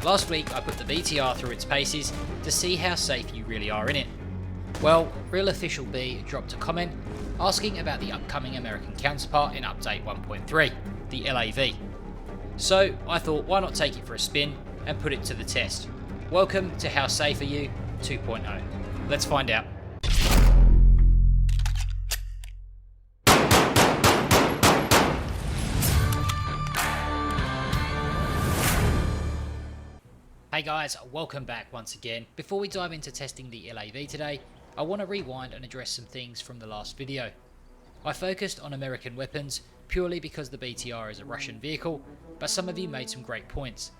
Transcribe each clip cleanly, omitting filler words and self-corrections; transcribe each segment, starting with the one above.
Last week I put the BTR through its paces to see how safe you really are in it. Well, Real Official B dropped a comment asking about the upcoming American counterpart in update 1.3, the LAV. So I thought, why not take it for a spin and put it to the test. Welcome to How Safe Are You 2.0. Let's find out. Hey guys, welcome back once again. Before we dive into testing the LAV today, I want to rewind and address some things from the last video. I focused on American weapons purely because the BTR is a Russian vehicle, but some of you made some great points,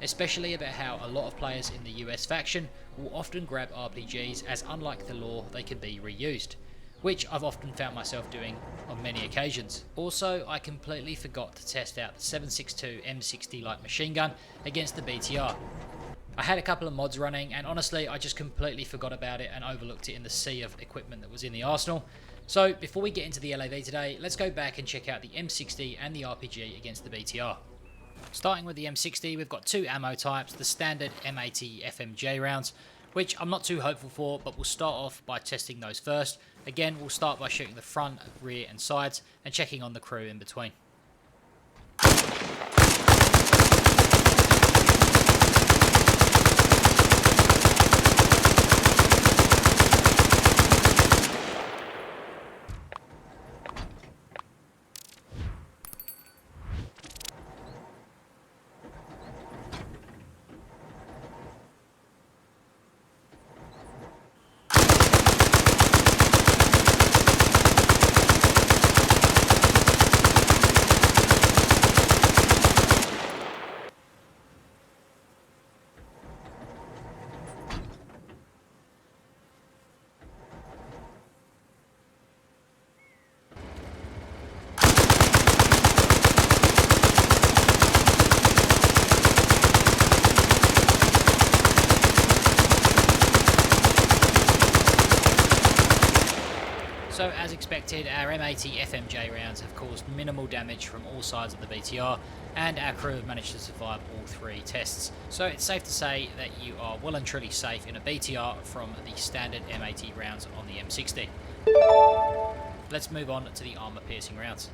especially about how a lot of players in the US faction will often grab RPGs as unlike the lore they can be reused, which I've often found myself doing on many occasions. Also, I completely forgot to test out the 7.62 M60 light machine gun against the BTR. I had a couple of mods running and honestly I just completely forgot about it and overlooked it in the sea of equipment that was in the arsenal. So before we get into the LAV today, let's go back and check out the M60 and the RPG against the BTR. Starting with the M60, we've got two ammo types, the standard M80 FMJ rounds, which I'm not too hopeful for, but we'll start off by testing those first. Again, we'll start by shooting the front, rear and sides and checking on the crew in between. So as expected, our M80 FMJ rounds have caused minimal damage from all sides of the BTR, and our crew have managed to survive all three tests. So it's safe to say that you are well and truly safe in a BTR from the standard M80 rounds on the M60. Let's move on to the armor piercing rounds.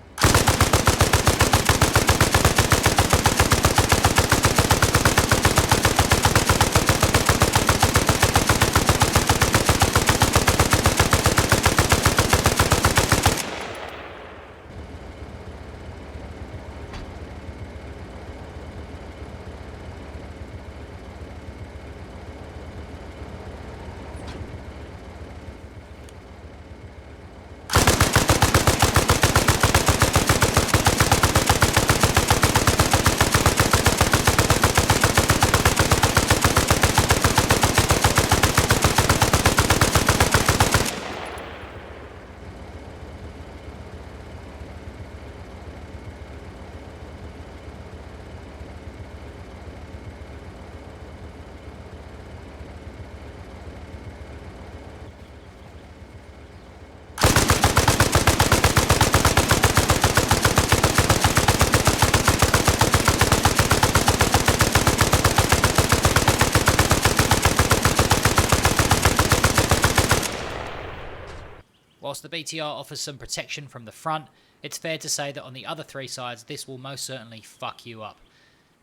Whilst the BTR offers some protection from the front, it's fair to say that on the other three sides this will most certainly fuck you up.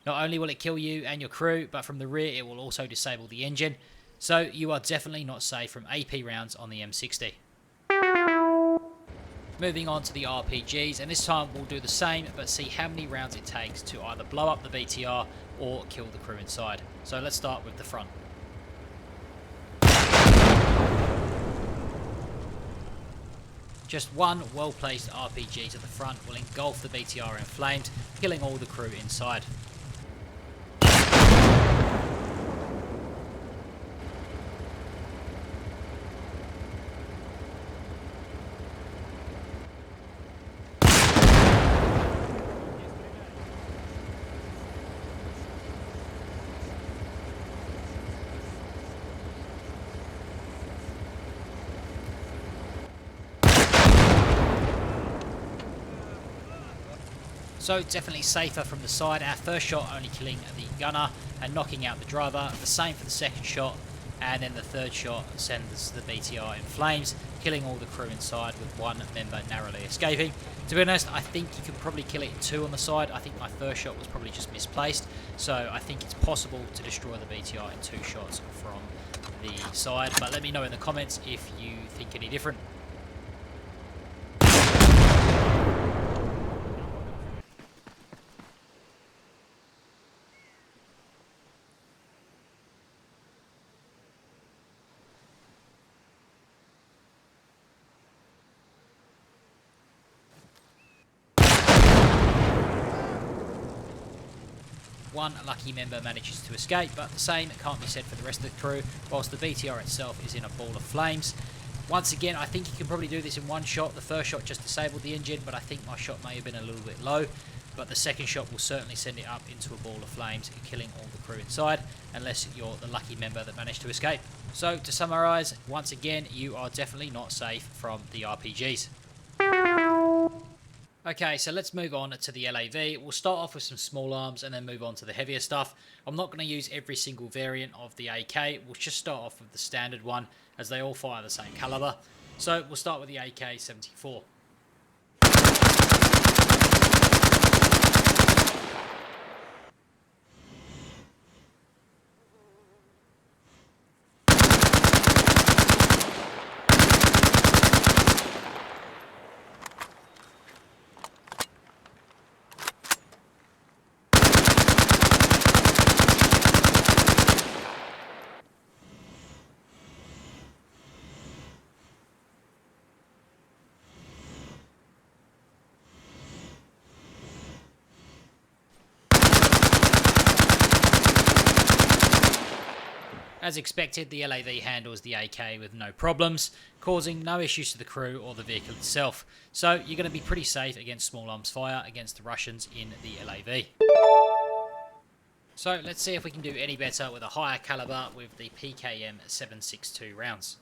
Not only will it kill you and your crew, but from the rear it will also disable the engine, so you are definitely not safe from AP rounds on the M60. Moving on to the RPGs, and this time we'll do the same but see how many rounds it takes to either blow up the BTR or kill the crew inside. So let's start with the front. Just one well-placed RPG to the front will engulf the BTR in flames, killing all the crew inside. So definitely safer from the side. Our first shot only killing the gunner and knocking out the driver. The same for the second shot. And then the third shot sends the BTR in flames, killing all the crew inside with one member narrowly escaping. To be honest, I think you could probably kill it in two on the side. I think my first shot was probably just misplaced. So I think it's possible to destroy the BTR in two shots from the side. But let me know in the comments if you think any different. One lucky member manages to escape, but the same can't be said for the rest of the crew, whilst the BTR itself is in a ball of flames. Once again, I think you can probably do this in one shot. The first shot just disabled the engine, but I think my shot may have been a little bit low. But the second shot will certainly send it up into a ball of flames, killing all the crew inside, unless you're the lucky member that managed to escape. So, to summarise, once again, you are definitely not safe from the RPGs. Okay, so let's move on to the LAV. We'll start off with some small arms and then move on to the heavier stuff. I'm not going to use every single variant of the AK. We'll just start off with the standard one, as they all fire the same caliber. So we'll start with the AK-74. As expected, the LAV handles the AK with no problems, causing no issues to the crew or the vehicle itself. So you're going to be pretty safe against small arms fire against the Russians in the LAV. So let's see if we can do any better with a higher caliber with the PKM 7.62 rounds.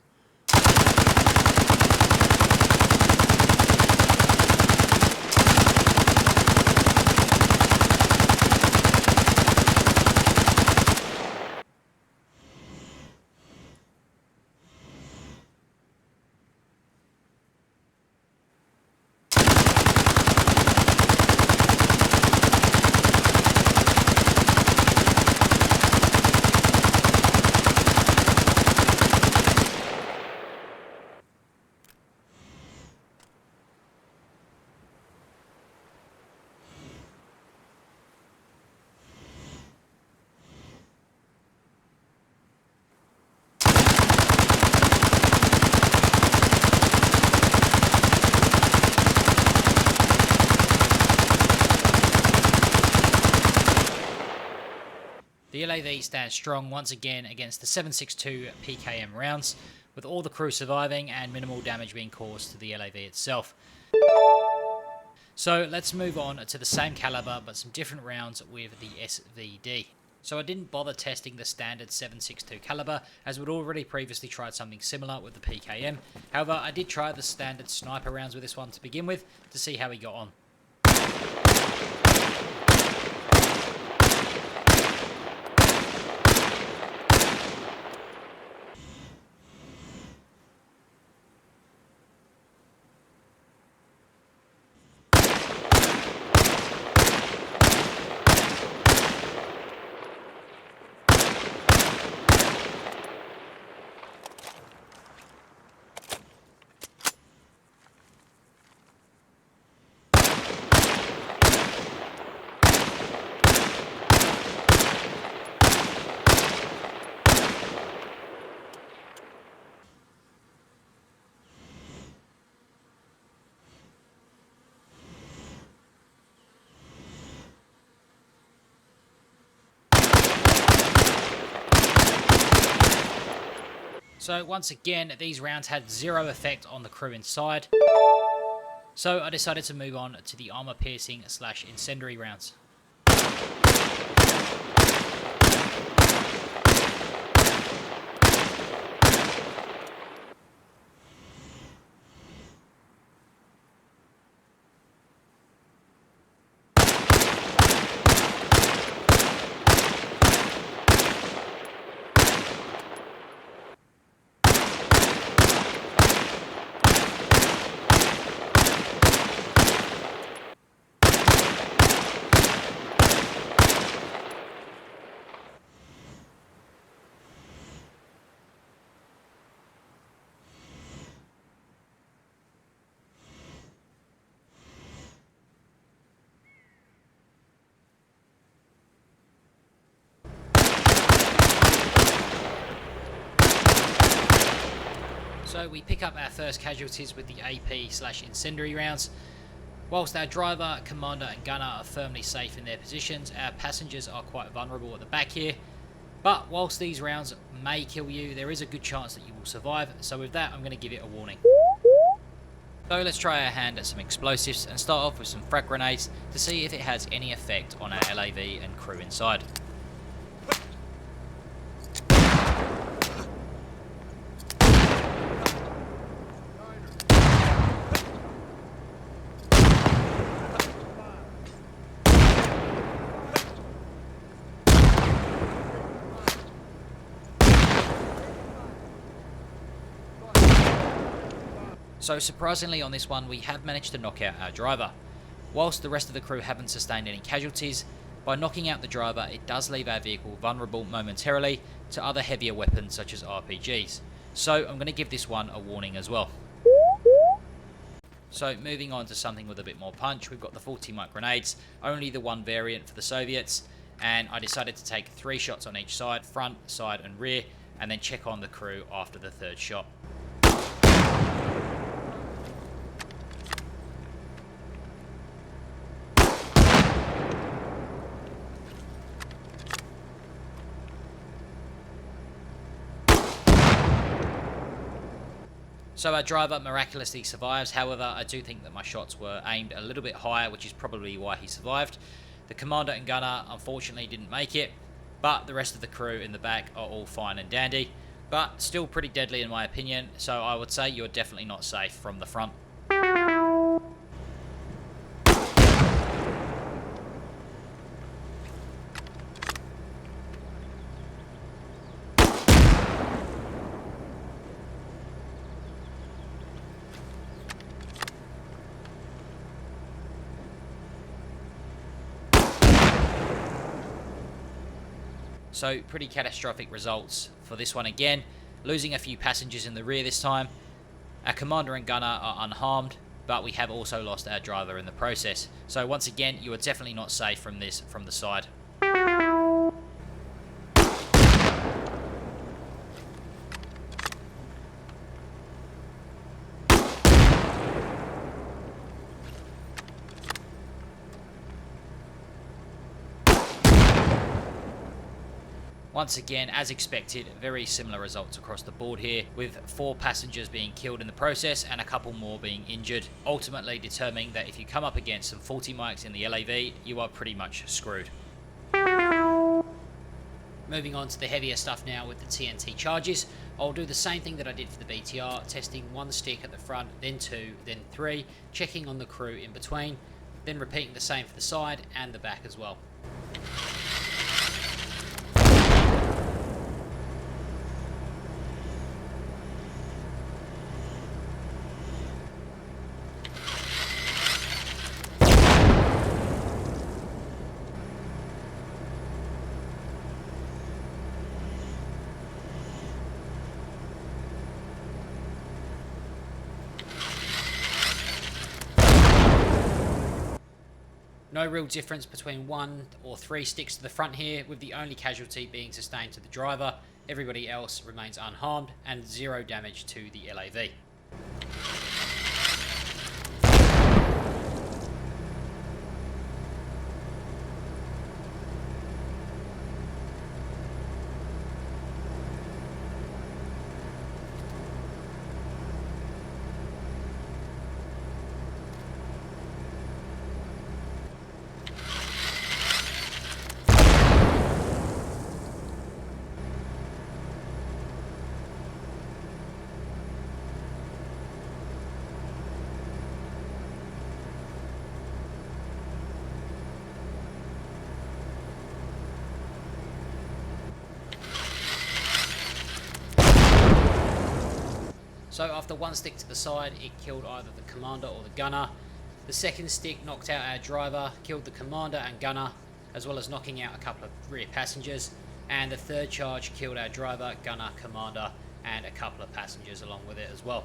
The LAV stands strong once again against the 7.62 PKM rounds, with all the crew surviving and minimal damage being caused to the LAV itself. So let's move on to the same caliber but some different rounds with the SVD. So I didn't bother testing the standard 7.62 caliber, as we'd already previously tried something similar with the PKM. However, I did try the standard sniper rounds with this one to begin with, to see how he got on. So once again, these rounds had zero effect on the crew inside. So I decided to move on to the armor piercing / incendiary rounds. So we pick up our first casualties with the AP/incendiary rounds. Whilst our driver, commander and gunner are firmly safe in their positions, our passengers are quite vulnerable at the back here. But whilst these rounds may kill you, there is a good chance that you will survive, so with that I'm going to give it a warning. So let's try our hand at some explosives and start off with some frag grenades to see if it has any effect on our LAV and crew inside. So surprisingly on this one we have managed to knock out our driver. Whilst the rest of the crew haven't sustained any casualties, by knocking out the driver it does leave our vehicle vulnerable momentarily to other heavier weapons such as RPGs. So I'm going to give this one a warning as well. So moving on to something with a bit more punch, we've got the 40 mic grenades, only the one variant for the Soviets, and I decided to take 3 shots on each side, front, side and rear, and then check on the crew after the 3rd shot. So our driver miraculously survives, however I do think that my shots were aimed a little bit higher, which is probably why he survived. The commander and gunner unfortunately didn't make it, but the rest of the crew in the back are all fine and dandy, but still pretty deadly in my opinion, so I would say you're definitely not safe from the front. So pretty catastrophic results for this one again, losing a few passengers in the rear this time. Our commander and gunner are unharmed, but we have also lost our driver in the process. So once again, you are definitely not safe from this from the side. Once again, as expected, very similar results across the board here, with 4 passengers being killed in the process and a couple more being injured, ultimately determining that if you come up against some 40 mics in the LAV, you are pretty much screwed. Moving on to the heavier stuff now with the TNT charges. I'll do the same thing that I did for the BTR, testing 1 stick at the front, then 2, then 3, checking on the crew in between, then repeating the same for the side and the back as well. No real difference between 1 or 3 sticks to the front here, with the only casualty being sustained to the driver. Everybody else remains unharmed and 0 damage to the LAV. So after 1 stick to the side, it killed either the commander or the gunner. The 2nd stick knocked out our driver, killed the commander and gunner, as well as knocking out a couple of rear passengers. And the 3rd charge killed our driver, gunner, commander, and a couple of passengers along with it as well.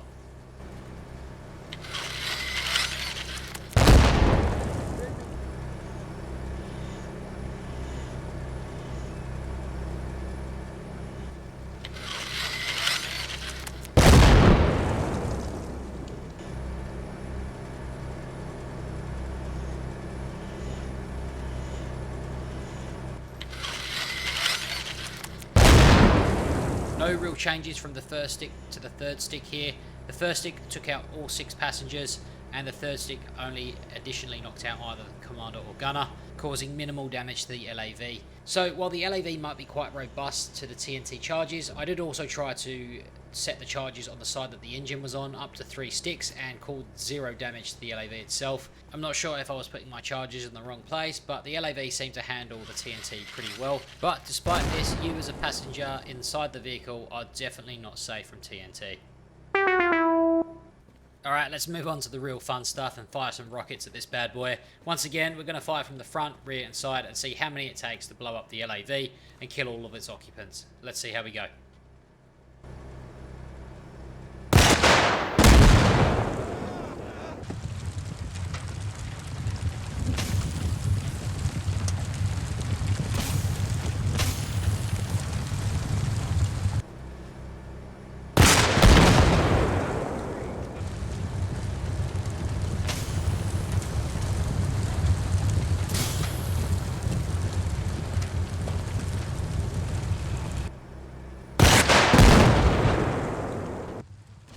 No real changes from the first stick to the third stick here. The first stick took out all 6 passengers, and the third stick only additionally knocked out either the commander or gunner, causing minimal damage to the LAV. So while the LAV might be quite robust to the TNT charges, I did also try to set the charges on the side that the engine was on up to 3 sticks and caused 0 damage to the LAV itself. I'm not sure if I was putting my charges in the wrong place, but the LAV seemed to handle the TNT pretty well. But despite this, you as a passenger inside the vehicle are definitely not safe from TNT. Alright, let's move on to the real fun stuff and fire some rockets at this bad boy. Once again, we're going to fire from the front, rear and side and see how many it takes to blow up the LAV and kill all of its occupants. Let's see how we go.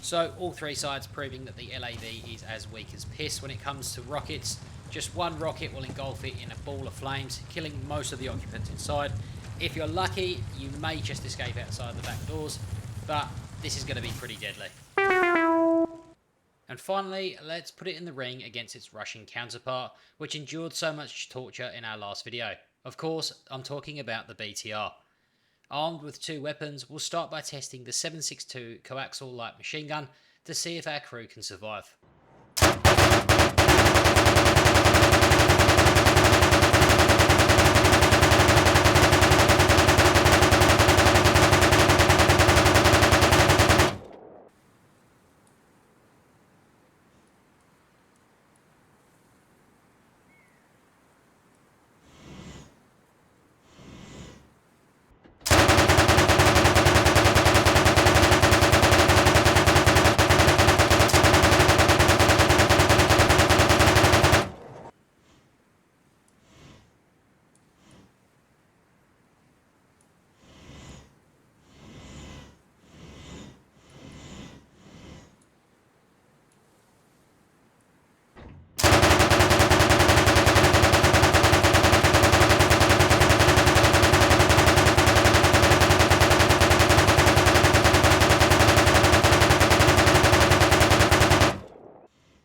So all 3 sides proving that the LAV is as weak as piss when it comes to rockets. Just one rocket will engulf it in a ball of flames, killing most of the occupants inside. If you're lucky, you may just escape outside the back doors, but this is going to be pretty deadly. And finally, let's put it in the ring against its Russian counterpart, which endured so much torture in our last video. Of course, I'm talking about the BTR. Armed with 2 weapons, we'll start by testing the 7.62 coaxial light machine gun to see if our crew can survive.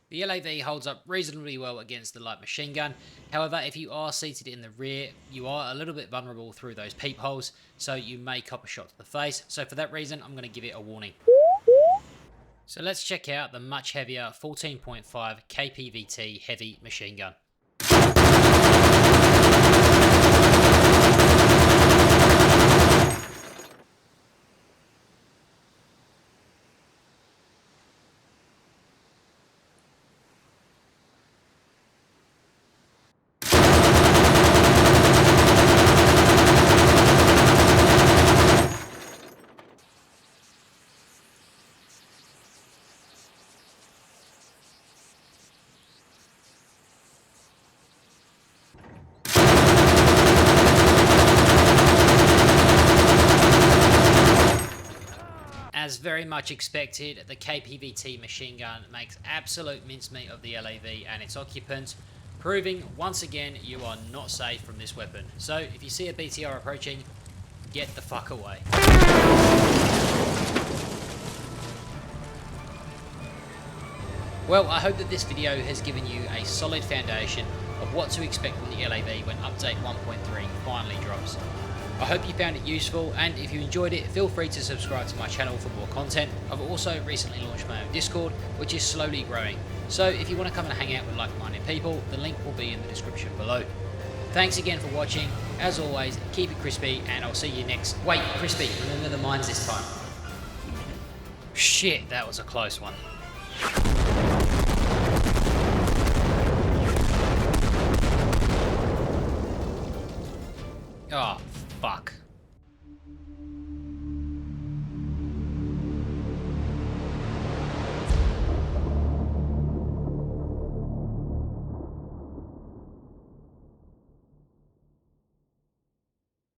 The LAV holds up reasonably well against the light machine gun. However, if you are seated in the rear, you are a little bit vulnerable through those peepholes, so you may cop a shot to the face. So for that reason, I'm going to give it a warning. So let's check out the much heavier 14.5 KPVT heavy machine gun. As very much expected, the KPVT machine gun makes absolute mincemeat of the LAV and its occupants, proving once again you are not safe from this weapon. So if you see a BTR approaching, get the fuck away. Well, I hope that this video has given you a solid foundation of what to expect from the LAV when update 1.3 finally drops. I hope you found it useful, and if you enjoyed it, feel free to subscribe to my channel for more content. I've also recently launched my own Discord, which is slowly growing. So if you want to come and hang out with like-minded people, the link will be in the description below. Thanks again for watching. As always, keep it crispy, and I'll see you next... Wait, crispy, remember the mines this time. Shit, that was a close one.